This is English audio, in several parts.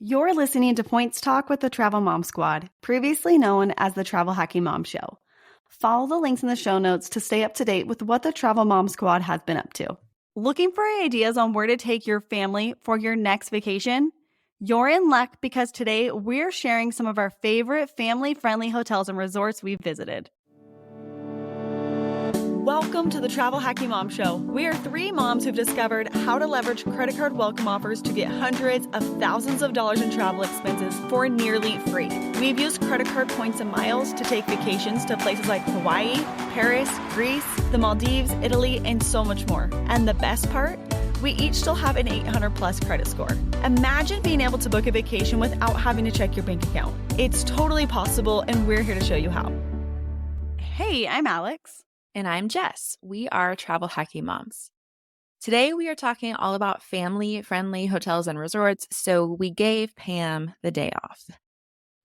You're listening to Points Talk with the Travel Mom Squad, previously known as the Travel Hacking Mom Show. Follow the links in the show notes to stay up to date with what the Travel Mom Squad has been up to. Looking for ideas on where to take your family for your next vacation? You're in luck because today we're sharing some of our favorite family-friendly hotels and resorts we've visited. Welcome to the Travel Hacking Mom Show. We are three moms who've discovered how to leverage credit card welcome offers to get hundreds of thousands of dollars in travel expenses for nearly free. We've used credit card points and miles to take vacations to places like Hawaii, Paris, Greece, the Maldives, Italy, and so much more. And the best part? We each still have an 800 plus credit score. Imagine being able to book a vacation without having to check your bank account. It's totally possible, and we're here to show you how. Hey, I'm Alex. And I'm Jess. We are Travel Hacking Moms. Today we are talking all about family-friendly hotels and resorts, so we gave Pam the day off.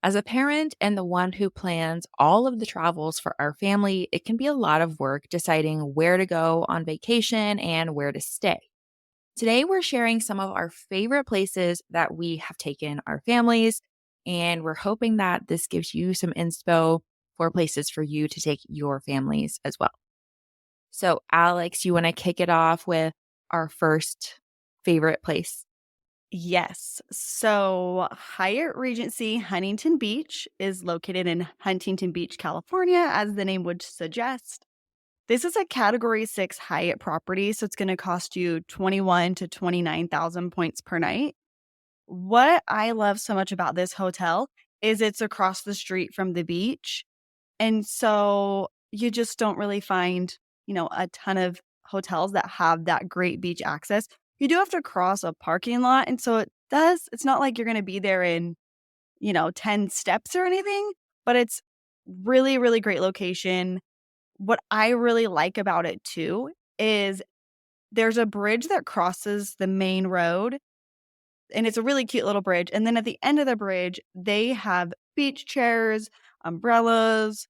As a parent and the one who plans all of the travels for our family, it can be a lot of work deciding where to go on vacation and where to stay. Today we're sharing some of our favorite places that we have taken our families, and we're hoping that this gives you some inspo for places for you to take your families as well. So, Alex, you want to kick it off with our first favorite place? Yes. So, Hyatt Regency Huntington Beach is located in Huntington Beach, California, as the name would suggest. This is a Category 6 Hyatt property, so it's going to cost you 21 to 29,000 points per night. What I love so much about this hotel is it's across the street from the beach. And so you just don't really find, a ton of hotels that have that great beach access. You do have to cross a parking lot. And so it's not like you're going to be there in, 10 steps or anything, but it's really, really great location. What I really like about it too is there's a bridge that crosses the main road, and it's a really cute little bridge. And then at the end of the bridge, they have beach chairs, umbrellas,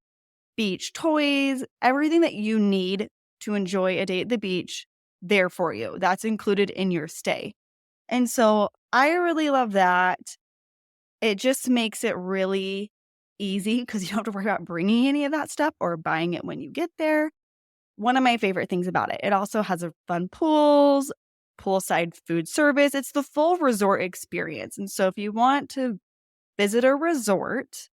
beach toys, everything that you need to enjoy a day at the beach there for you. That's included in your stay. And so I really love that. It just makes it really easy because you don't have to worry about bringing any of that stuff or buying it when you get there. One of my favorite things about it. It also has a fun pools, poolside food service. It's the full resort experience. And so if you want to visit a resort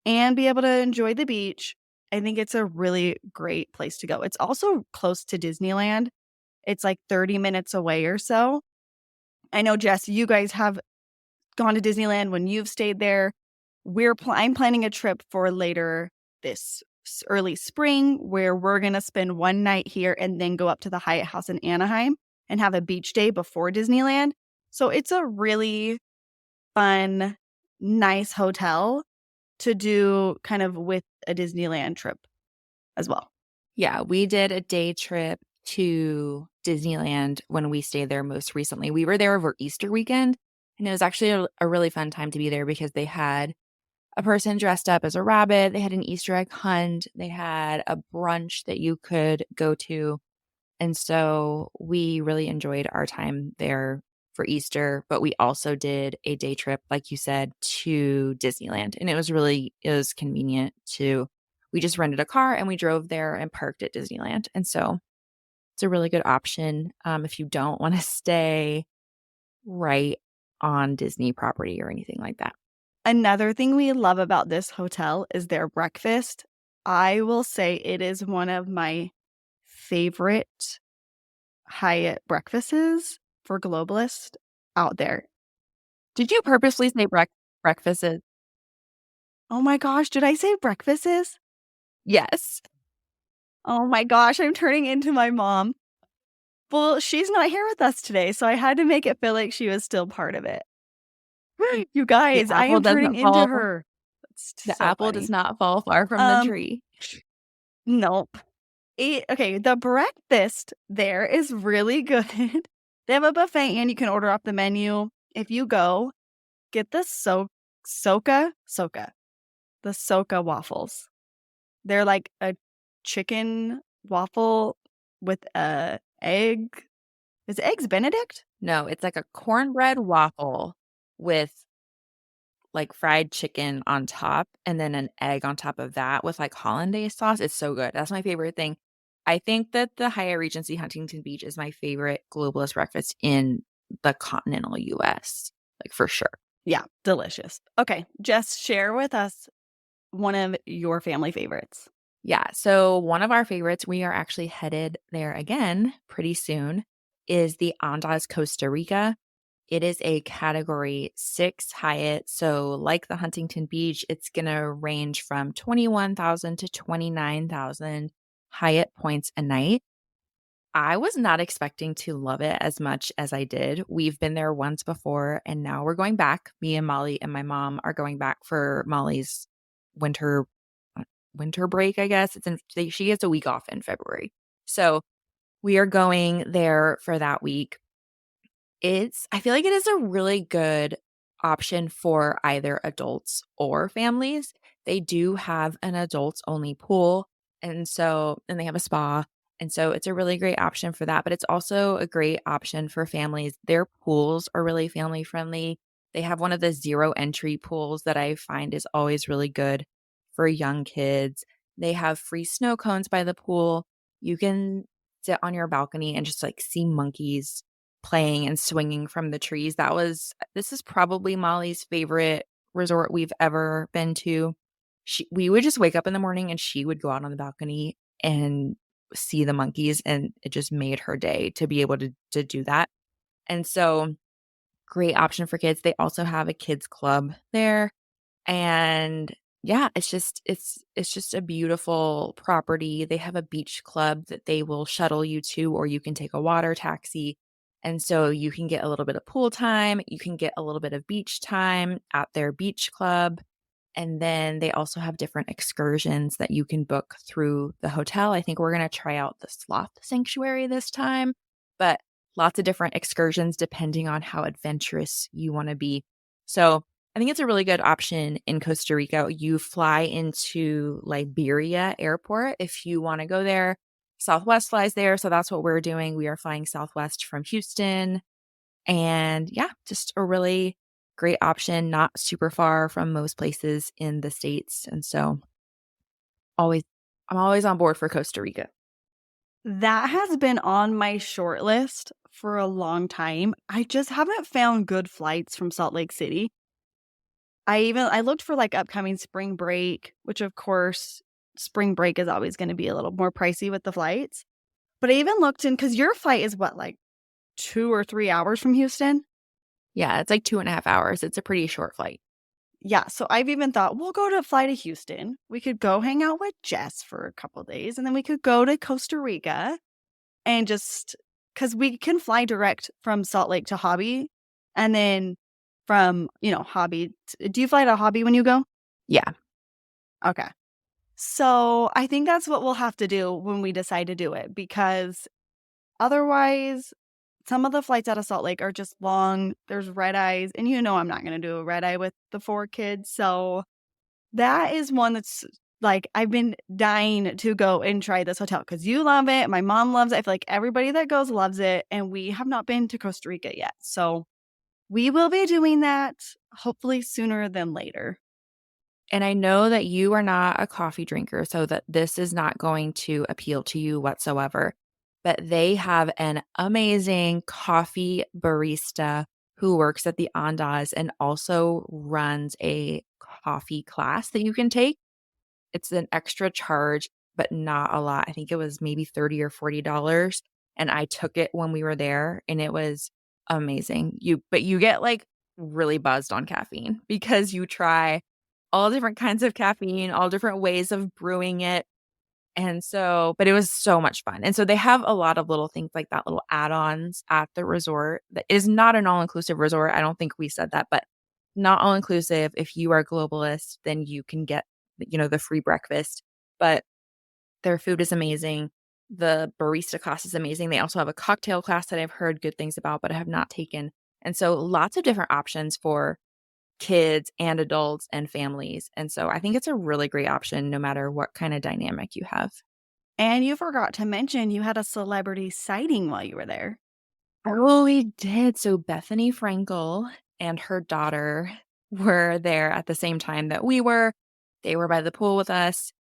and be able to enjoy the beach, I think it's a really great place to go. It's also close to Disneyland. It's like 30 minutes away or so. I know, Jess, you guys have gone to Disneyland when you've stayed there. I'm planning a trip for later this early spring where we're going to spend one night here and then go up to the Hyatt House in Anaheim and have a beach day before Disneyland. So it's a really fun, nice hotel to do kind of with a Disneyland trip as well. Yeah, we did a day trip to Disneyland when we stayed there most recently. We were there over Easter weekend, and it was actually a really fun time to be there because they had a person dressed up as a rabbit. They had an Easter egg hunt. They had a brunch that you could go to. And so we really enjoyed our time there for Easter, but we also did a day trip, like you said, to Disneyland. And it was convenient we just rented a car and we drove there and parked at Disneyland. And so it's a really good option if you don't want to stay right on Disney property or anything like that. Another thing we love about this hotel is their breakfast. I will say it is one of my favorite Hyatt breakfasts for globalists out there. Did you purposely say breakfasts? Oh my gosh, did I say breakfasts? Yes. Oh my gosh, I'm turning into my mom. Well, she's not here with us today, so I had to make it feel like she was still part of it. You guys, I am turning into her. The apple does not fall far from the tree. Nope. Okay, the breakfast there is really good. They have a buffet and you can order off the menu. If you go, get the Soka waffles. They're like a chicken waffle with a egg. Is it Eggs Benedict? No, it's like a cornbread waffle with like fried chicken on top and then an egg on top of that with like hollandaise sauce. It's so good. That's my favorite thing. I think that the Hyatt Regency Huntington Beach is my favorite globalist breakfast in the continental US, like for sure. Yeah, delicious. Okay, just share with us one of your family favorites. Yeah, so one of our favorites, we are actually headed there again pretty soon, is the Andaz Costa Rica. It is a category 6 Hyatt, so like the Huntington Beach, it's gonna range from 21,000 to 29,000 Hyatt points a night. I was not expecting to love it as much as I did. We've been there once before, and now we're going back. Me and Molly and my mom are going back for Molly's winter winter break, I guess. She gets a week off in February. So, we are going there for that week. I feel like it is a really good option for either adults or families. They do have an adults only pool, and they have a spa, and so it's a really great option for that, but it's also a great option for families. Their pools are really family friendly. They have one of the zero entry pools that I find is always really good for young kids. They have free snow cones by the pool. You can sit on your balcony and just like see monkeys playing and swinging from the trees. This is probably Molly's favorite resort we've ever been to. We would just wake up in the morning and she would go out on the balcony and see the monkeys, and it just made her day to be able to do that. And so great option for kids. They also have a kids club there, and yeah, it's just a beautiful property. They have a beach club that they will shuttle you to, or you can take a water taxi. And so you can get a little bit of pool time, you can get a little bit of beach time at their beach club. And then they also have different excursions that you can book through the hotel. I think we're going to try out the sloth sanctuary this time, but lots of different excursions depending on how adventurous you want to be. So I think it's a really good option in Costa Rica. You fly into Liberia Airport if you want to go there. Southwest flies there, so that's what we're doing. We are flying Southwest from Houston. And yeah, just a really great option, not super far from most places in the States. And so always I'm always on board for Costa Rica. That has been on my short list for a long time. I just haven't found good flights from Salt Lake City. I looked for like upcoming spring break, which of course spring break is always going to be a little more pricey with the flights. But I even looked in cuz your flight is what, like 2 or 3 hours from Houston? Yeah, it's like 2.5 hours. It's a pretty short flight. Yeah, so I've even thought we'll go to fly to Houston. We could go hang out with Jess for a couple days, and then we could go to Costa Rica and just because we can fly direct from Salt Lake to Hobby, and then from Hobby. Do you fly to Hobby when you go? Yeah. Okay, so I think that's what we'll have to do when we decide to do it because otherwise, some of the flights out of Salt Lake are just long. There's red eyes, and I'm not going to do a red eye with the 4 kids. So that is one that's like I've been dying to go and try this hotel because you love it. My mom loves it. I feel like everybody that goes loves it. And we have not been to Costa Rica yet. So we will be doing that hopefully sooner than later. And I know that you are not a coffee drinker, so that this is not going to appeal to you whatsoever. But they have an amazing coffee barista who works at the Andaz and also runs a coffee class that you can take. It's an extra charge, but not a lot. I think it was maybe 30 or $40. And I took it when we were there and it was amazing. But you get like really buzzed on caffeine because you try all different kinds of caffeine, all different ways of brewing it. But it was so much fun. And so they have a lot of little things like that, little add-ons at the resort that is not an all-inclusive resort. I don't think we said that, but not all-inclusive. If you are a globalist, then you can get, the free breakfast. But their food is amazing. The barista class is amazing. They also have a cocktail class that I've heard good things about, but I have not taken. And so lots of different options for kids and adults and families. And so I think it's a really great option no matter what kind of dynamic you have. And you forgot to mention you had a celebrity sighting while you were there. Oh, we did. So Bethany Frankel and her daughter were there at the same time that we were. They were by the pool with us.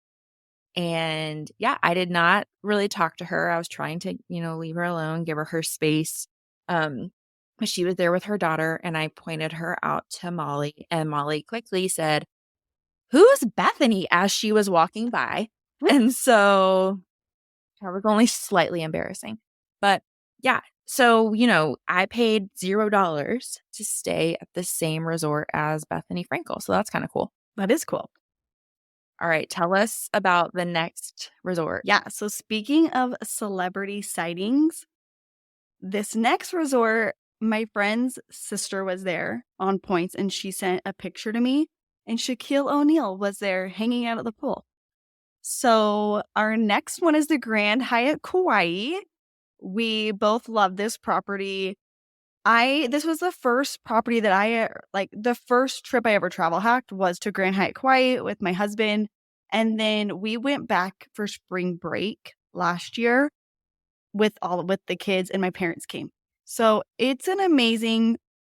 And yeah, I did not really talk to her. I was trying to, leave her alone, give her her space. Um, but she was there with her daughter, and I pointed her out to Molly, and Molly quickly said, "Who's Bethany?" as she was walking by. And so that was only slightly embarrassing. But yeah, so, I paid $0 to stay at the same resort as Bethany Frankel. So that's kind of cool. That is cool. All right, tell us about the next resort. Yeah. So speaking of celebrity sightings, this next resort, my friend's sister was there on points and she sent a picture to me, and Shaquille O'Neal was there hanging out at the pool. So our next one is the Grand Hyatt Kauai. We both love this property. This was the first property that the first trip I ever travel hacked was to Grand Hyatt Kauai with my husband. And then we went back for spring break last year with the kids, and my parents came. So it's an amazing,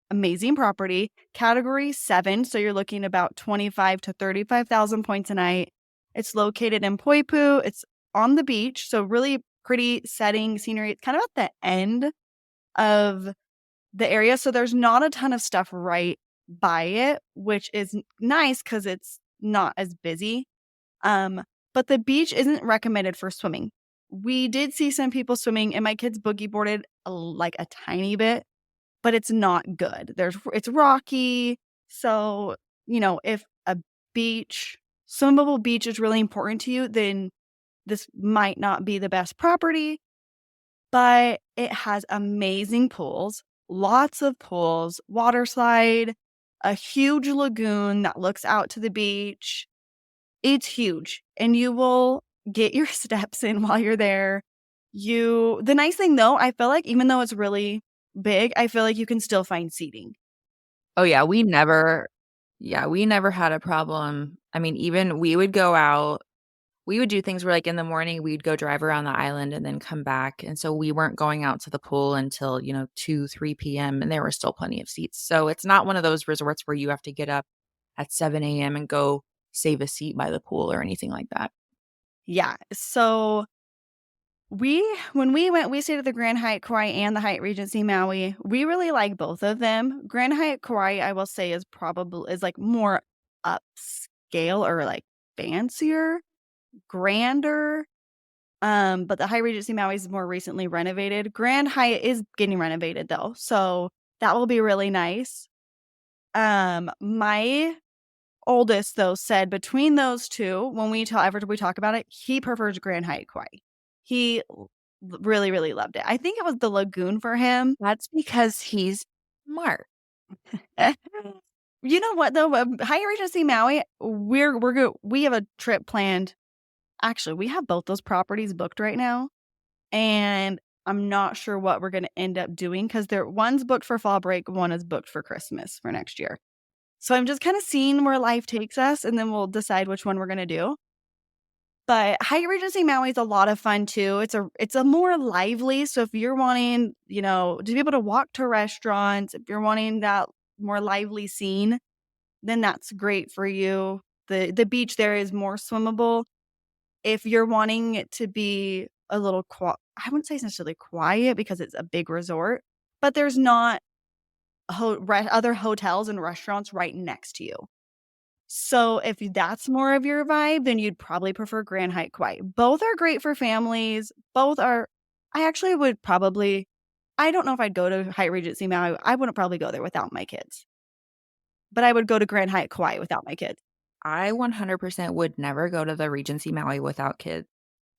amazing property. Category 7. So you're looking about 25 to 35,000 points a night. It's located in Poipu. It's on the beach. So really pretty setting, scenery. It's kind of at the end of the area. So there's not a ton of stuff right by it, which is nice because it's not as busy. But the beach isn't recommended for swimming. We did see some people swimming, and my kids boogie boarded a tiny bit, but it's not good. It's rocky. So, if a swimmable beach is really important to you, then this might not be the best property, but it has amazing pools, lots of pools, water slide, a huge lagoon that looks out to the beach. It's huge, and you will get your steps in while you're there. The nice thing though, I feel like even though it's really big, I feel like you can still find seating. Oh, we never had a problem. I mean, even we would go out, we would do things where, like, in the morning, we'd go drive around the island and then come back, and so we weren't going out to the pool until, 2, 3 p.m., and there were still plenty of seats. So it's not one of those resorts where you have to get up at 7 a.m. and go save a seat by the pool or anything like that. Yeah. So when we went, we stayed at the Grand Hyatt Kauai and the Hyatt Regency Maui. We really like both of them. Grand Hyatt Kauai, I will say, is like more upscale or like fancier, grander. But the Hyatt Regency Maui is more recently renovated. Grand Hyatt is getting renovated though, so that will be really nice. My oldest though said between those two, when we talk about it, he prefers Grand Hyatt Kauai. He really, really loved it. I think it was the lagoon for him. That's because he's smart. You know what though? Hyatt Regency Maui, we're good. We have a trip planned. Actually, we have both those properties booked right now, and I'm not sure what we're going to end up doing because one's booked for fall break, one is booked for Christmas for next year. So I'm just kind of seeing where life takes us, and then we'll decide which one we're going to do. But Hyatt Regency Maui is a lot of fun too. It's a more lively. So if you're wanting, to be able to walk to restaurants, if you're wanting that more lively scene, then that's great for you. The beach there is more swimmable. If you're wanting it to be a little quiet, I wouldn't say it's necessarily quiet because it's a big resort, but there's not other hotels and restaurants right next to you. So if that's more of your vibe, then you'd probably prefer Grand Hyatt Kauai. Both are great for families. I actually would probably, I don't know if I'd go to Hyatt Regency Maui. I wouldn't probably go there without my kids. But I would go to Grand Hyatt Kauai without my kids. I 100% would never go to the Regency Maui without kids.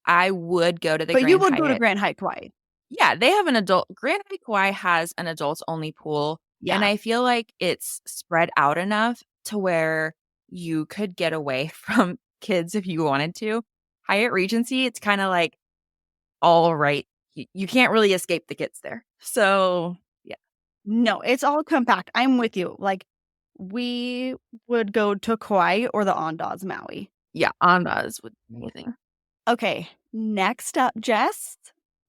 I would go to the But you Grand would go to Hyatt. Grand Hyatt Kauai. Yeah, Grand Hyatt Kauai has an adults-only pool, and Yeah. I feel like it's spread out enough to where you could get away from kids if you wanted to. Hyatt Regency, it's kinda like, all right, you can't really escape the kids there. So, yeah. No, it's all compact. I'm with you. Like, we would go to Kauai or the Andaz Maui. Yeah, Andaz would be amazing. Okay, next up, Jess,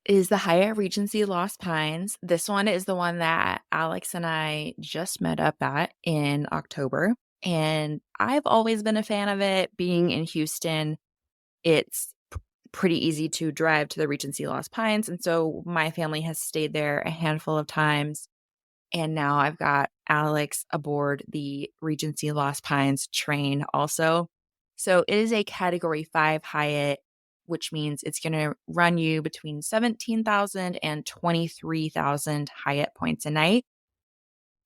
is the Hyatt Regency Lost Pines. This one is the one that Alex and I just met up at in October, and I've always been a fan of it. Being in Houston, it's pretty easy to drive to the Regency Lost Pines, and so my family has stayed there a handful of times, and now I've got Alex aboard the Regency Lost Pines train also. So it is a Category 5 Hyatt, which means it's gonna run you between 17,000 and 23,000 Hyatt points a night.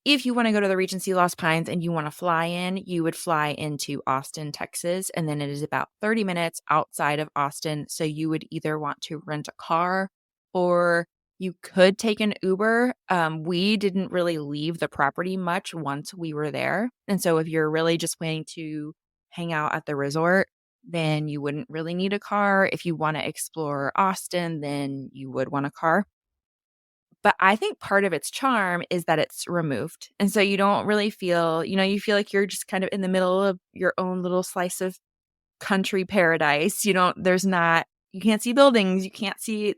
If you wanna go to the Regency Lost Pines and you wanna fly in, you would fly into Austin, Texas, and then it is about 30 minutes outside of Austin, so you would either want to rent a car or you could take an Uber. We didn't really leave the property much once we were there, and so if you're really just planning to hang out at the resort, then you wouldn't really need a car. If you wanna explore Austin, then you would want a car. But I think part of its charm is that it's removed, and so you don't really feel you feel like you're just kind of in the middle of your own little slice of country paradise. You can't see buildings,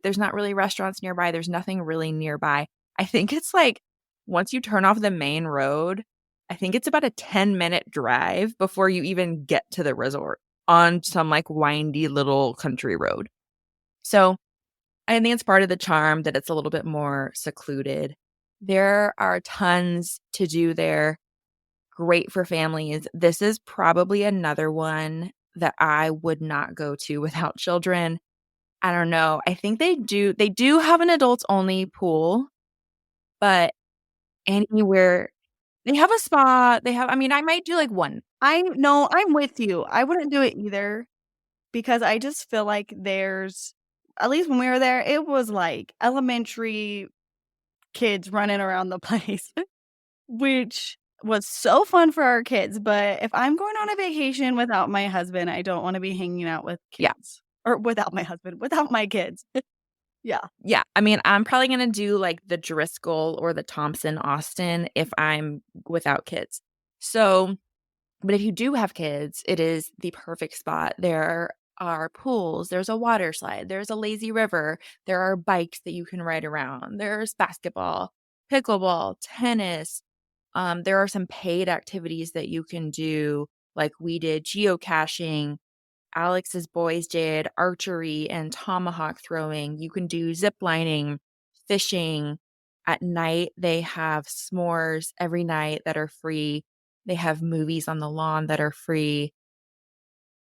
there's not really restaurants nearby, there's nothing really nearby. I think it's like once you turn off the main road, I think it's about a 10-minute drive before you even get to the resort on some, like, windy little country road. So I think it's part of the charm that it's a little bit more secluded. There are tons to do there, great for families. This is probably another one that I would not go to without children. I don't know. I think they do have an adults only pool, but anywhere they have a spa, I might do like one. I'm with you. I wouldn't do it either because I just feel like there's at least when we were there, it was like elementary kids running around the place, which was so fun for our kids, but if I'm going on a vacation without my husband, I don't wanna be hanging out with Yeah. kids. Or without my husband, without my kids. Yeah. Yeah, I'm probably gonna do, like, the Driscoll or the Thompson Austin if I'm without kids. So but if you do have kids, it is the perfect spot. There are pools, there's a water slide, there's a lazy river, there are bikes that you can ride around, there's basketball, pickleball, tennis. There are some paid activities that you can do, like we did geocaching. Alex's boys did archery and tomahawk throwing. You can do zip lining, fishing. At night, they have s'mores every night that are free. They have movies on the lawn that are free.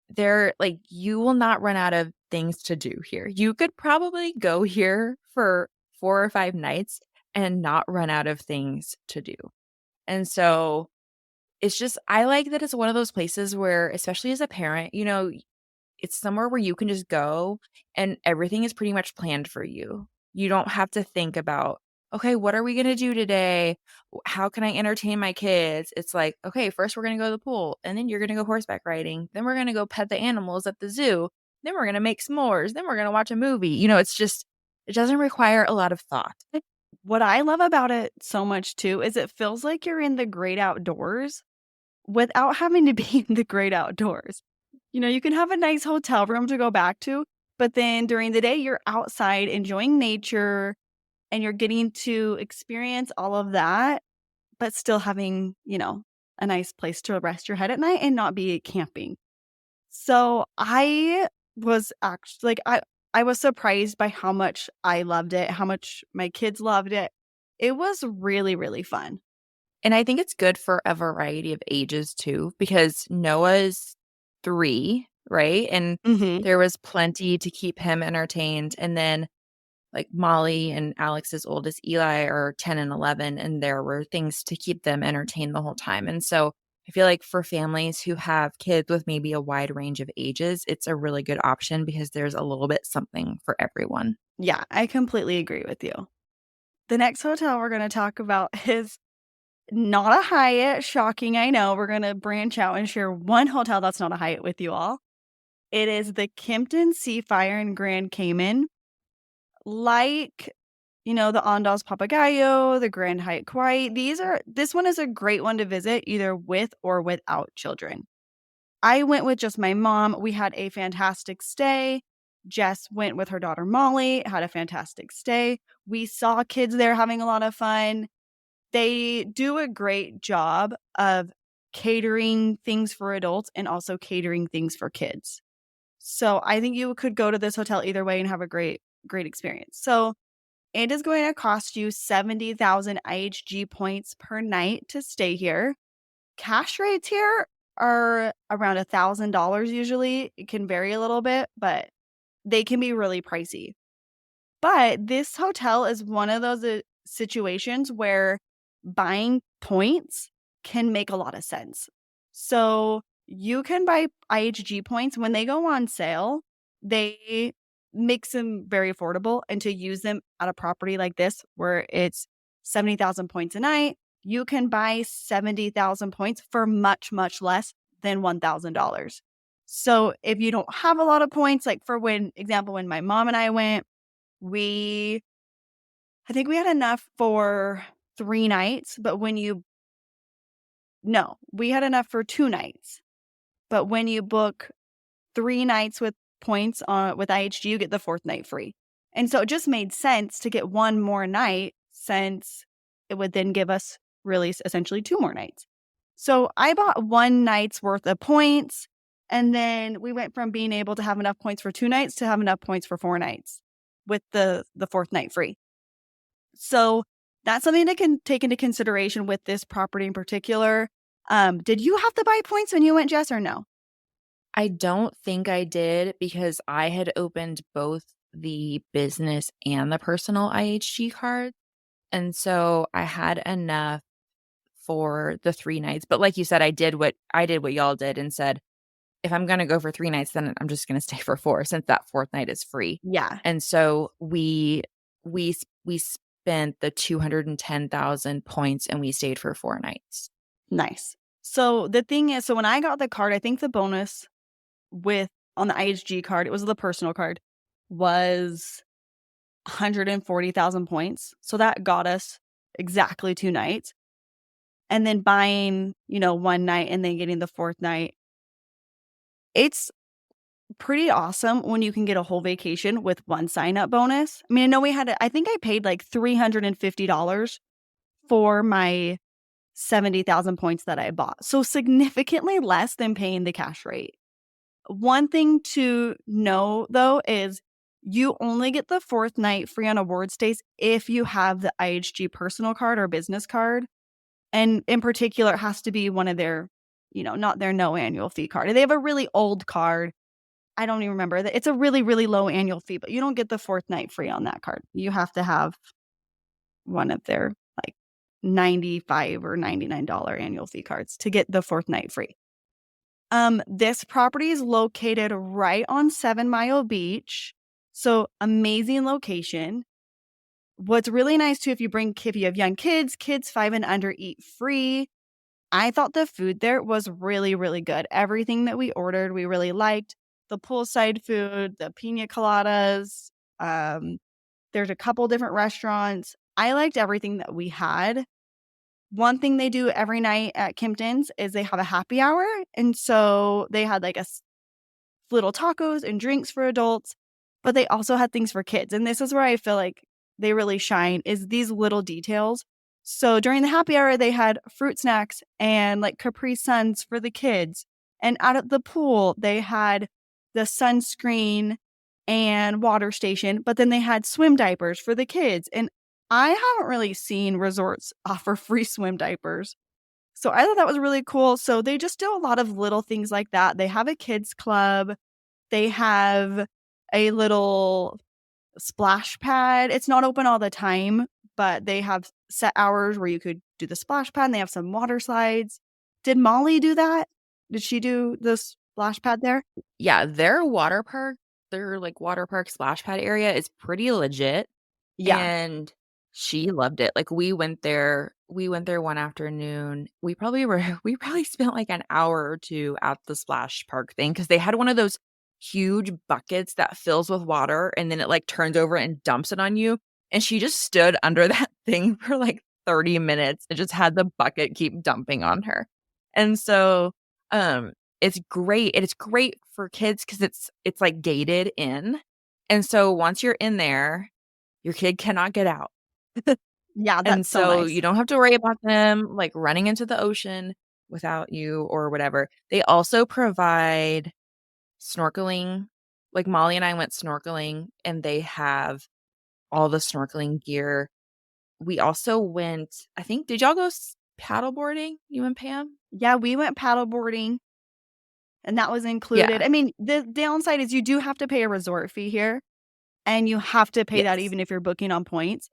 They're like, you will not run out of things to do here. You could probably go here for 4 or 5 nights and not run out of things to do. And so it's just, I like that it's one of those places where, especially as a parent, it's somewhere where you can just go and everything is pretty much planned for you. You don't have to think about, "Okay, what are we gonna do today? How can I entertain my kids?" It's like, "Okay, first we're gonna go to the pool, and then you're gonna go horseback riding, then we're gonna go pet the animals at the zoo, then we're gonna make s'mores, then we're gonna watch a movie." It's just it doesn't require a lot of thought. What I love about it so much too is it feels like you're in the great outdoors without having to be in the great outdoors. You can have a nice hotel room to go back to, but then during the day, you're outside enjoying nature and you're getting to experience all of that, but still having, a nice place to rest your head at night and not be camping. So I was actually like, I was surprised by how much I loved it, how much my kids loved it. It was really, really fun. And I think it's good for a variety of ages too, because Noah's 3, right? And Mhm. there was plenty to keep him entertained, and then, like, Molly and Alex's oldest, Eli, are 10 and 11, and there were things to keep them entertained the whole time, and so I feel like for families who have kids with maybe a wide range of ages, it's a really good option because there's a little bit something for everyone. Yeah, I completely agree with you. The next hotel we're gonna talk about is not a Hyatt, shocking, I know. We're gonna branch out and share one hotel that's not a Hyatt with you all. It is the Kimpton Seafire in Grand Cayman. Like, the Andaz Papagayo, the Grand Hyatt Kauai, this one is a great one to visit either with or without children. I went with just my mom. We had a fantastic stay. Jess went with her daughter Molly, had a fantastic stay. We saw kids there having a lot of fun. They do a great job of catering things for adults and also catering things for kids. So I think you could go to this hotel either way and have a great experience. So it is going to cost you 70,000 IHG points per night to stay here. Cash rates here are around $1,000 usually. It can vary a little bit, but they can be really pricey. But this hotel is one of those situations where buying points can make a lot of sense. So you can buy IHG points when they go on sale. They makes them very affordable, and to use them at a property like this where it's 70,000 points a night, you can buy 70,000 points for much, much less than $1,000. So if you don't have a lot of points, like for when my mom and I went, we I think we had enough for 3 nights, but when you no, we had enough for 2 nights. But when you book 3 nights with points on with IHG, you get the 4th night free. And so it just made sense to get 1 more night since it would then give us really essentially 2 more nights. So I bought 1 night's worth of points, and then we went from being able to have enough points for 2 nights to have enough points for 4 nights with the 4th night free. So that's something to take into consideration with this property in particular. Did you have to buy points when you went, Jess, or no? I don't think I did because I had opened both the business and the personal IHG card. And so I had enough for the 3 nights. But like you said, I did what y'all did and said, if I'm gonna go for 3 nights, then I'm just gonna stay for 4 since that 4th night is free. Yeah, And so we spent the 210,000 points and we stayed for 4 nights. nice. So the thing is, when I got the card, I think the bonus with on the IHG card, it was the personal card, was 140,000 points. So that got us exactly 2 nights. And then buying, 1 night and then getting the 4th night. It's pretty awesome when you can get a whole vacation with 1 sign-up bonus. I mean, I know I think I paid like $350 for my 70,000 points that I bought. So significantly less than paying the cash rate. One thing to know though is you only get the 4th night free on award stays if you have the IHG personal card or business card. And in particular, it has to be one of their, not their no annual fee card. They have a really old card. I don't even remember that. It's a really, really low annual fee, but you don't get the 4th night free on that card. You have to have one of their like $95 or $99 annual fee cards to get the 4th night free. This property is located right on 7 Mile Beach. So amazing location. What's really nice too, if you have young kids 5 and under eat free. I thought the food there was really, really good. Everything that we ordered, we really liked. The poolside food, the pina coladas. There's a couple different restaurants. I liked everything that we had. One thing they do every night at Kimpton's is they have a happy hour. And so they had like little tacos and drinks for adults, but they also had things for kids. And this is where I feel like they really shine, is these little details. So during the happy hour, they had fruit snacks and like Capri Suns for the kids. And out at the pool, they had the sunscreen and water station, but then they had swim diapers for the kids. And I haven't really seen resorts offer free swim diapers. So I thought that was really cool. So they just do a lot of little things like that. They have a kids club. They have a little splash pad. It's not open all the time, but they have set hours where you could do the splash pad, and they have some water slides. Did Molly do that? Did she do the splash pad there? Yeah, their like water park splash pad area is pretty legit. Yeah. And she loved it. Like, we went there one afternoon. We probably spent, like, an hour or 2 at the splash park thing because they had one of those huge buckets that fills with water, and then it, like, turns over and dumps it on you, and she just stood under that thing for, like, 30 minutes and just had the bucket keep dumping on her. And so, it's great. It's great for kids because it's, like, gated in. And so once you're in there, your kid cannot get out. Yeah, And that's so so nice. you don't have to worry about them, like, running into the ocean without you or whatever. They also provide snorkeling. Like, Molly and I went snorkeling, and they have all the snorkeling gear. We also went, I think, did y'all go paddleboarding, you and Pam? Yeah, we went paddleboarding, and that was included. Yeah. I mean, the downside is you do have to pay a resort fee here, and you have to pay that Yes. even if you're booking on points.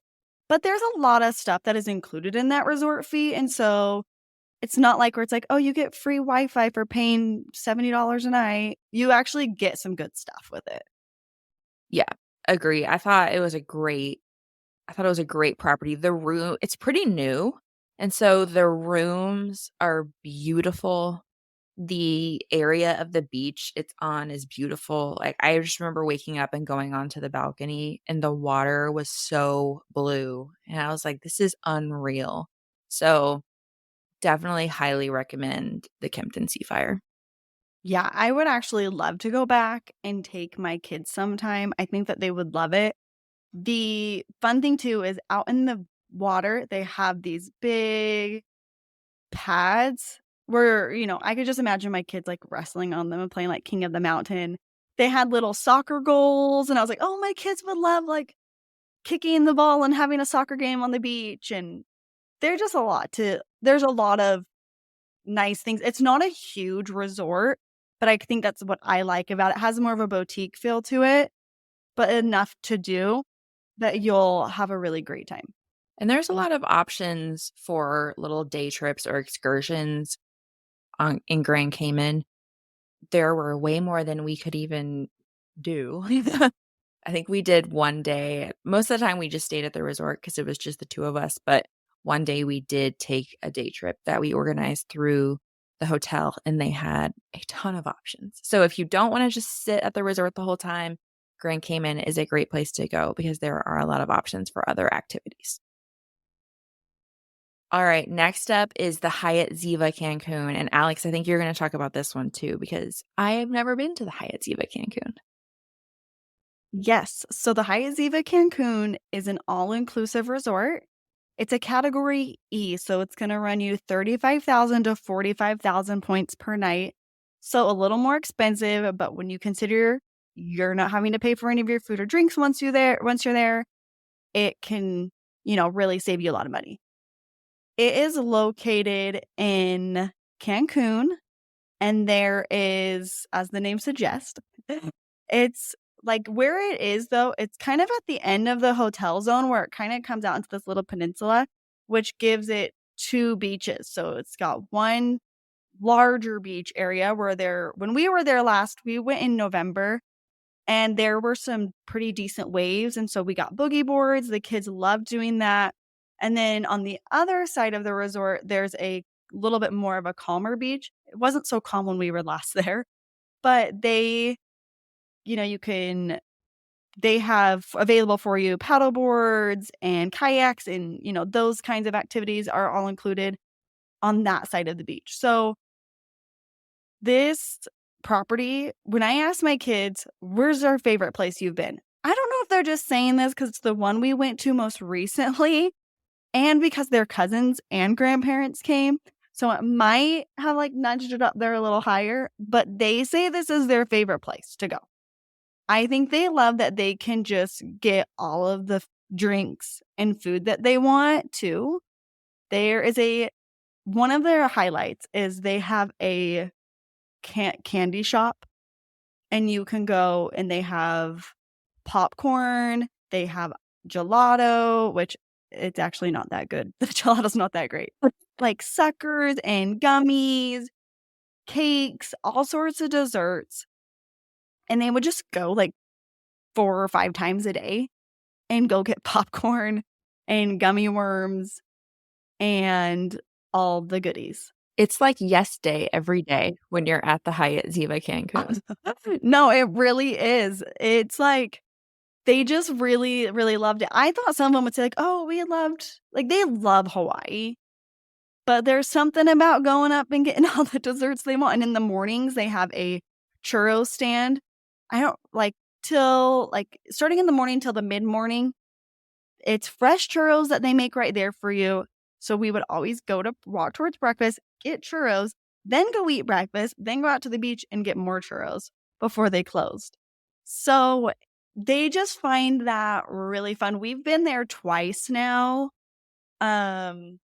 But there's a lot of stuff that is included in that resort fee, and so it's not like where it's like, "Oh, you get free Wi-Fi for paying $70 a night." You actually get some good stuff with it. Yeah, agree. I thought it was a great property. It's pretty new, and so the rooms are beautiful. The area of the beach it's on is beautiful. Like, I just remember waking up and going onto the balcony, and the water was so blue, and I was like, "This is unreal." So, definitely highly recommend the Kimpton Seafire. Yeah, I would actually love to go back and take my kids sometime. I think that they would love it. The fun thing too is out in the water, they have these big pads where, I could just imagine my kids, like, wrestling on them and playing, like, King of the Mountain. They had little soccer goals, and I was like, "Oh, my kids would love, like, kicking the ball and having a soccer game on the beach," and there's a lot of nice things. It's not a huge resort, but I think that's what I like about it. It has more of a boutique feel to it, but enough to do that you'll have a really great time. And there's a lot of options for little day trips or excursions on in Grand Cayman. There were way more than we could even do. I think we did one day. Most of the time, we just stayed at the resort because it was just the 2 of us, but one day we did take a day trip that we organized through the hotel, and they had a ton of options. So if you don't wanna just sit at the resort the whole time, Grand Cayman is a great place to go because there are a lot of options for other activities. Alright, next up is the Hyatt Ziva Cancun, and Alex, I think you're gonna talk about this one too because I have never been to the Hyatt Ziva Cancun. Yes, so the Hyatt Ziva Cancun is an all-inclusive resort. It's a category E, so it's gonna run you 35,000 to 45,000 points per night. So a little more expensive, but when you consider you're not having to pay for any of your food or drinks once you're there, it can, really save you a lot of money. It is located in Cancun, and there is, as the name suggests, it's like where it is though, it's kind of at the end of the hotel zone where it kinda comes out into this little peninsula, which gives it 2 beaches. So it's got one larger beach area where there when we were there last, we went in November, and there were some pretty decent waves, and so we got boogie boards, the kids loved doing that. And then on the other side of the resort, there's a little bit more of a calmer beach. It wasn't so calm when we were last there, but you can they have available for you paddle boards and kayaks and, those kinds of activities are all included on that side of the beach. So, this property, when I asked my kids, "Where's our favorite place you've been?" I don't know if they're just saying this because it's the one we went to most recently and because their cousins and grandparents came. So it might have, like, nudged it up there a little higher, but they say this is their favorite place to go. I think they love that they can just get all of the drinks and food that they want too. There is a one of their highlights is they have a candy shop, and you can go and they have popcorn, they have gelato, which it's actually not that good. The gelato's not that great. Like suckers and gummies, cakes, all sorts of desserts, and they would just go, like, 4 or 5 times a day and go get popcorn and gummy worms and all the goodies. It's like Yes Day every day when you're at the Hyatt Ziva Cancun. No, it really is. It's like they just really, really loved it. I thought some of them would say like, "Oh, we loved" like, they love Hawaii, but there's something about going up and getting all the desserts they want, and in the mornings, they have a churro stand. I don't like till like starting in the morning till the mid-morning. It's fresh churros that they make right there for you. So we would always go to walk towards breakfast, get churros, then go eat breakfast, then go out to the beach and get more churros before they closed. So they just find that really fun. We've been there twice now. Um,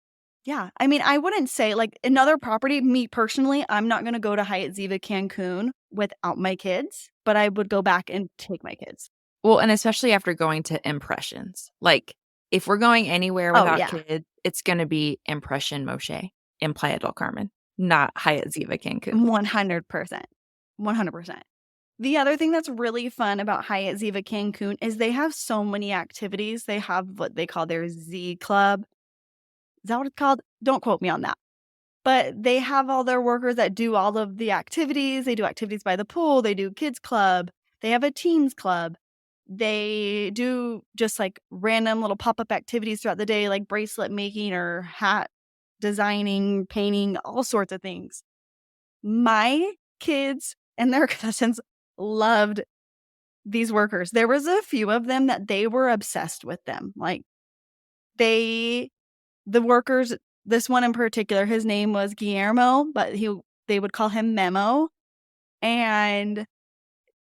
yeah, I mean, I wouldn't say like another property, me personally, I'm not going to go to Hyatt Ziva Cancun without my kids, but I would go back and take my kids. Well, and especially after going to Impressions. Like, if we're going anywhere Oh, without yeah. kids, it's gonna be Impression Moshe in Playa del Carmen, not Hyatt Ziva Cancun. 100%. 100%. The other thing that's really fun about Hyatt Ziva Cancun is they have so many activities. They have what they call their Z Club. Is that what it's called? Don't quote me on that. But they have all their workers that do all of the activities. They do activities by the pool. They do kids club. They have a teens club. They do just like random little pop-up activities throughout the day, like bracelet making or hat designing, painting, all sorts of things. My kids and their cousins loved these workers. There was a few of them that they were obsessed with them. Like they the workers, this one in particular, his name was Guillermo, but they would call him Memo, and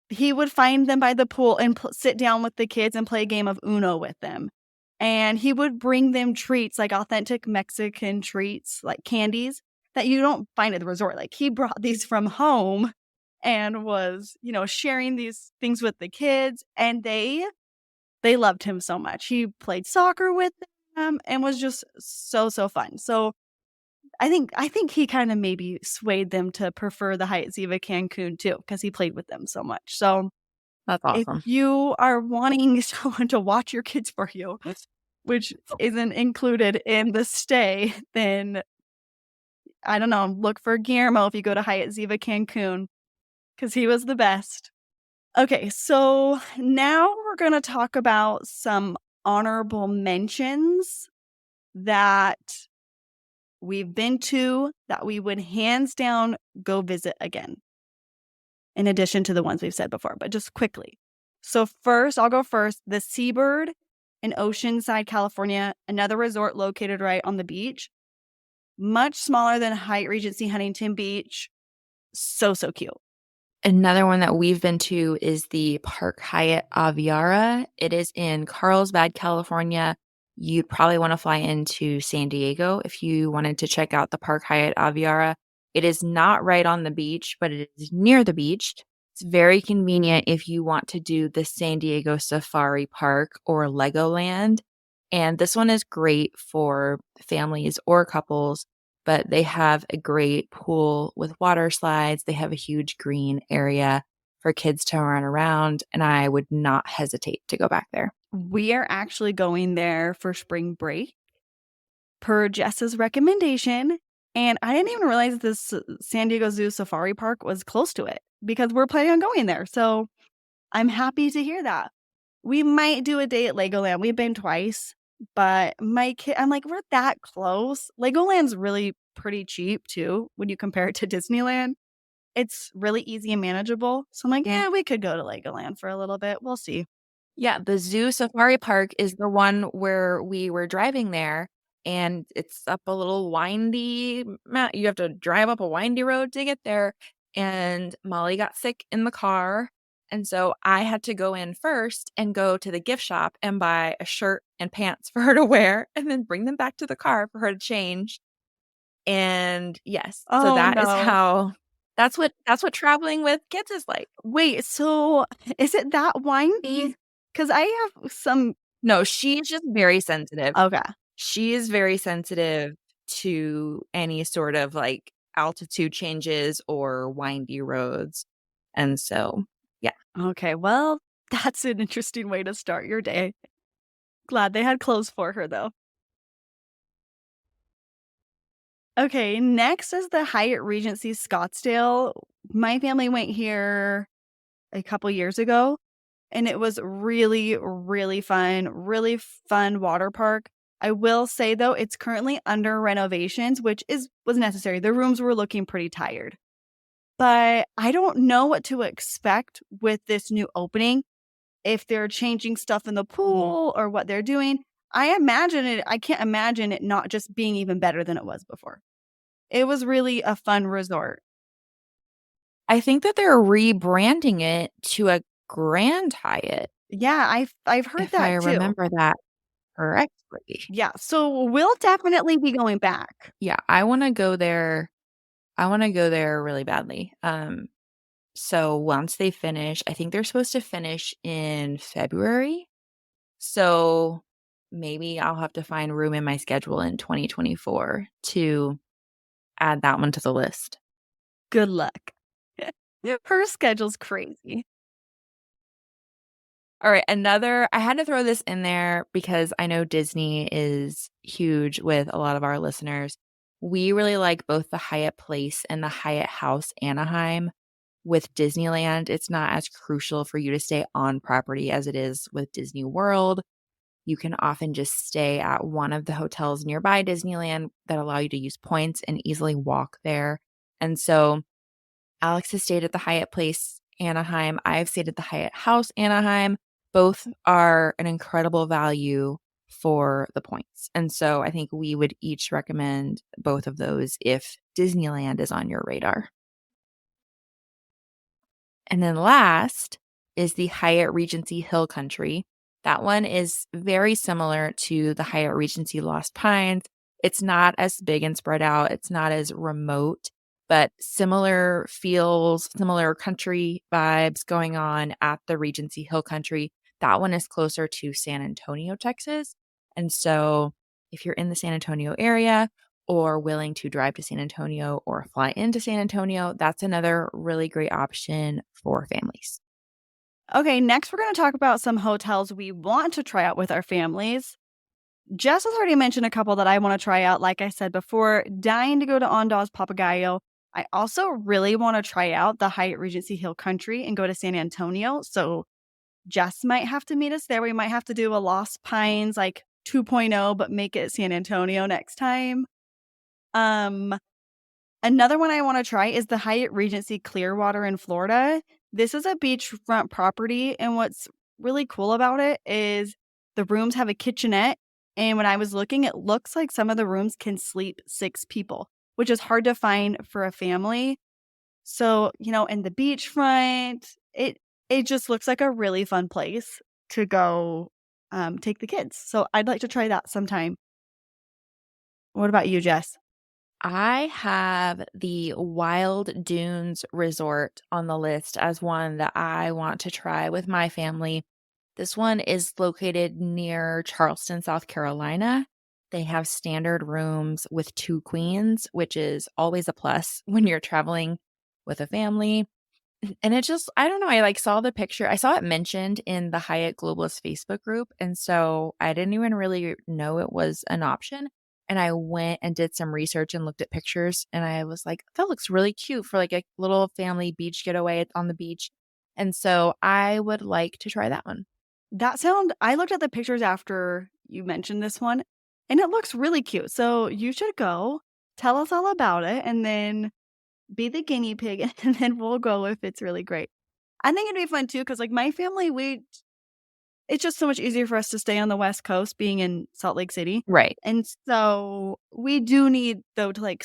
he would find them by the pool and sit down with the kids and play a game of Uno with them. And he would bring them treats, like authentic Mexican treats, like candies that you don't find at the resort. Like he brought these from home and was, sharing these things with the kids, and they loved him so much. He played soccer with them and was just so, so fun. So I think he kind of maybe swayed them to prefer the Hyatt Ziva Cancun too, because he played with them so much. So That's if awesome. you are wanting someone to watch your kids for you, which isn't included in the stay, then I don't know, look for Guillermo if you go to Hyatt Ziva Cancun, because he was the best. Okay, so now we're going to talk about some honorable mentions that we've been to that we would hands down go visit again, in addition to the ones we've said before, but just quickly. So first, I'll go first. The Seabird in Oceanside, California, another resort located right on the beach. Much smaller than Hyatt Regency Huntington Beach. So, so cute. Another one that we've been to is the Park Hyatt Aviara. It is in Carlsbad, California. You'd probably want to fly into San Diego if you wanted to check out the Park Hyatt Aviara. It is not right on the beach, but it is near the beach. It's very convenient if you want to do the San Diego Safari Park or Legoland. And this one is great for families or couples, but they have a great pool with water slides. They have a huge green area for kids to run around, and I would not hesitate to go back there. We are actually going there for spring break per Jess's recommendation. And I didn't even realize this San Diego Zoo Safari Park was close to it because we're planning on going there. So I'm happy to hear that. We might do a day at Legoland. We've been twice, but my kid, I'm like, we're that close. Legoland's really pretty cheap too when you compare it to Disneyland. It's really easy and manageable. So I'm like, yeah, we could go to Legoland for a little bit. We'll see. Yeah, the Zoo Safari Park is the one where we were driving there, and it's up a little windy you have to drive up a windy road to get there, and Molly got sick in the car, and so I had to go in first and go to the gift shop and buy a shirt and pants for her to wear and then bring them back to the car for her to change. And yes, so Oh that is no. how that's what traveling with kids is like. Wait, so is it that windy? Because I have some. No, she's just very sensitive. Okay. She is very sensitive to any sort of, like, altitude changes or windy roads, and so, yeah. Okay. Well, that's an interesting way to start your day. Glad they had clothes for her, though. Okay. Next is the Hyatt Regency Scottsdale. My family went here a couple years ago, and it was really, really fun water park. I will say, though, it's currently under renovations, which was necessary. The rooms were looking pretty tired. But I don't know what to expect with this new opening. if they're changing stuff in the pool or what they're doing. I can't imagine it not just being even better than it was before. It was really a fun resort. I think that they're rebranding it to a Grand Hyatt, Yeah, I've heard if I that too. remember that correctly. Yeah, so we'll definitely be going back. Yeah, I wanna go there. I wanna go there really badly. So once they finish, I think they're supposed to finish in February. So maybe I'll have to find room in my schedule in 2024 to add that one to the list. Good luck. Her schedule's crazy. All right, I had to throw this in there because I know Disney is huge with a lot of our listeners. We really like both the Hyatt Place and the Hyatt House Anaheim. With Disneyland, it's not as crucial for you to stay on property as it is with Disney World. You can often just stay at one of the hotels nearby Disneyland that allow you to use points and easily walk there. And so Alex has stayed at the Hyatt Place Anaheim. I've stayed at the Hyatt House Anaheim. Both are an incredible value for the points. And so I think we would each recommend both of those if Disneyland is on your radar. And then last is the Hyatt Regency Hill Country. That one is very similar to the Hyatt Regency Lost Pines. It's not as big and spread out. It's not as remote, but similar feels, similar country vibes going on at the Regency Hill Country. That one is closer to San Antonio, Texas. And so if you're in the San Antonio area or willing to drive to San Antonio or fly into San Antonio, that's another really great option for families. Okay, next we're going to talk about some hotels we want to try out with our families. Jess has already mentioned a couple that I want to try out. Like I said before, dying to go to Andaz Papagayo. I also really want to try out the Hyatt Regency Hill Country and go to San Antonio. So Jess might have to meet us there. We might have to do a Lost Pines like 2.0, but make it San Antonio next time. Um, Another one I want to try is the Hyatt Regency Clearwater in Florida. This is a beachfront property, and what's really cool about it is the rooms have a kitchenette. And when I was looking, it looks like some of the rooms can sleep 6 people, which is hard to find for a family. So, in the beachfront, it just looks like a really fun place to go take the kids. So I'd like to try that sometime. What about you, Jess? I have the Wild Dunes Resort on the list as one that I want to try with my family. This one is located near Charleston, South Carolina. They have standard rooms with 2 queens, which is always a plus when you're traveling with a family. And it just I don't know, I, saw the picture. I saw it mentioned in the Hyatt Globalist Facebook group, and so I didn't even really know it was an option, and I went and did some research and looked at pictures, and I was like, "That looks really cute for, a little family beach getaway on the beach." And so I would like to try that one. I looked at the pictures after you mentioned this one, and it looks really cute. So you should go, tell us all about it, and then be the guinea pig, and then we'll go if it's really great. I think it'd be fun too, because like my family, it's just so much easier for us to stay on the West Coast being in Salt Lake City. Right. And so we do need though to like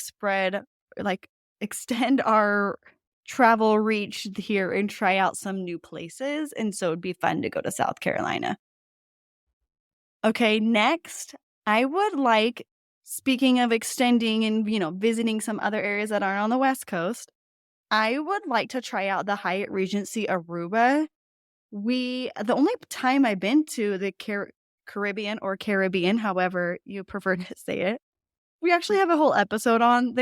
extend our travel reach here and try out some new places. And so it'd be fun to go to South Carolina. Okay, next, I would like, speaking of extending and, visiting some other areas that aren't on the West Coast, I would like to try out the Hyatt Regency Aruba. The only time I've been to the Caribbean or Caribbean, however you prefer to say it, we actually have a whole episode on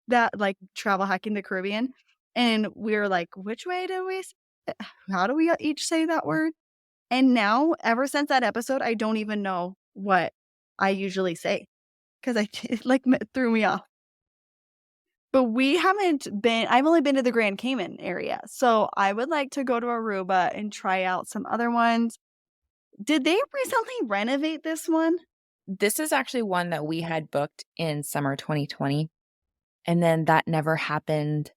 that travel hacking the Caribbean, and we're like, which way do how do we each say that word? And now, ever since that episode, I don't even know what I usually say because it threw me off. But I've only been to the Grand Cayman area. So I would like to go to Aruba and try out some other ones. Did they recently renovate this one? This is actually one that we had booked in summer 2020, and then that never happened,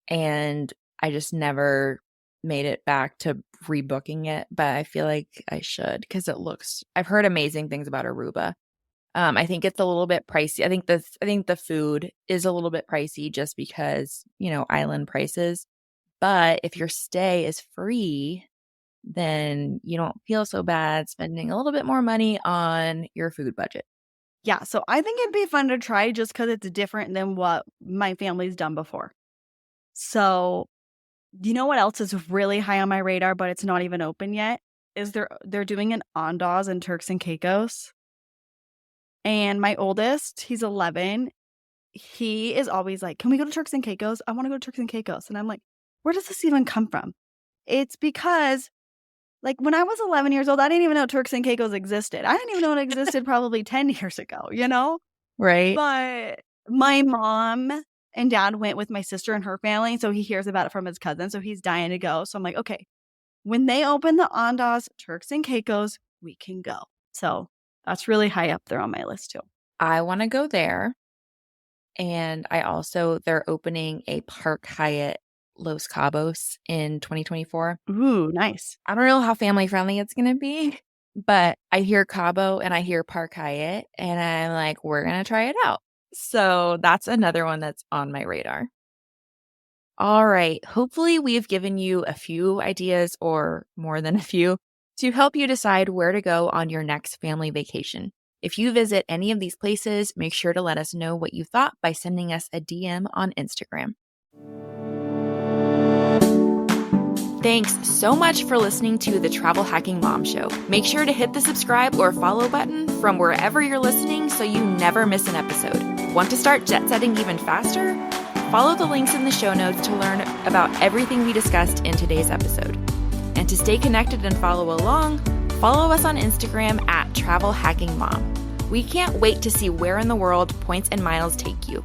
and I just never made it back to rebooking it, but I feel like I should because I've heard amazing things about Aruba. I think it's a little bit pricey. I think the food is a little bit pricey just because, island prices. But if your stay is free, then you don't feel so bad spending a little bit more money on your food budget. Yeah, so I think it'd be fun to try just because it's different than what my family's done before. So, you know what else is really high on my radar, but it's not even open yet? Is they're doing an Andaz in Turks and Caicos. And my oldest, he's 11. He is always like, "Can we go to Turks and Caicos? I wanna go to Turks and Caicos." And I'm like, "Where does this even come from?" It's because, like, when I was 11 years old, I didn't even know Turks and Caicos existed. I didn't even know it existed probably 10 years ago, you know? Right? But my mom and dad went with my sister and her family, so he hears about it from his cousin, so he's dying to go. So I'm like, "Okay, when they open the Andaz Turks and Caicos, we can go." So that's really high up there on my list too. I want to go there. And they're opening a Park Hyatt Los Cabos in 2024. Ooh, nice. I don't know how family friendly it's going to be, but I hear Cabo and I hear Park Hyatt, and I'm like, we're going to try it out. So that's another one that's on my radar. All right. Hopefully, we've given you a few ideas or more than a few to help you decide where to go on your next family vacation. If you visit any of these places, make sure to let us know what you thought by sending us a DM on Instagram. Thanks so much for listening to the Travel Hacking Mom Show. Make sure to hit the subscribe or follow button from wherever you're listening so you never miss an episode. Want to start jet setting even faster? Follow the links in the show notes to learn about everything we discussed in today's episode. And to stay connected and follow along, follow us on Instagram at Travel Hacking Mom. We can't wait to see where in the world Points and Miles take you.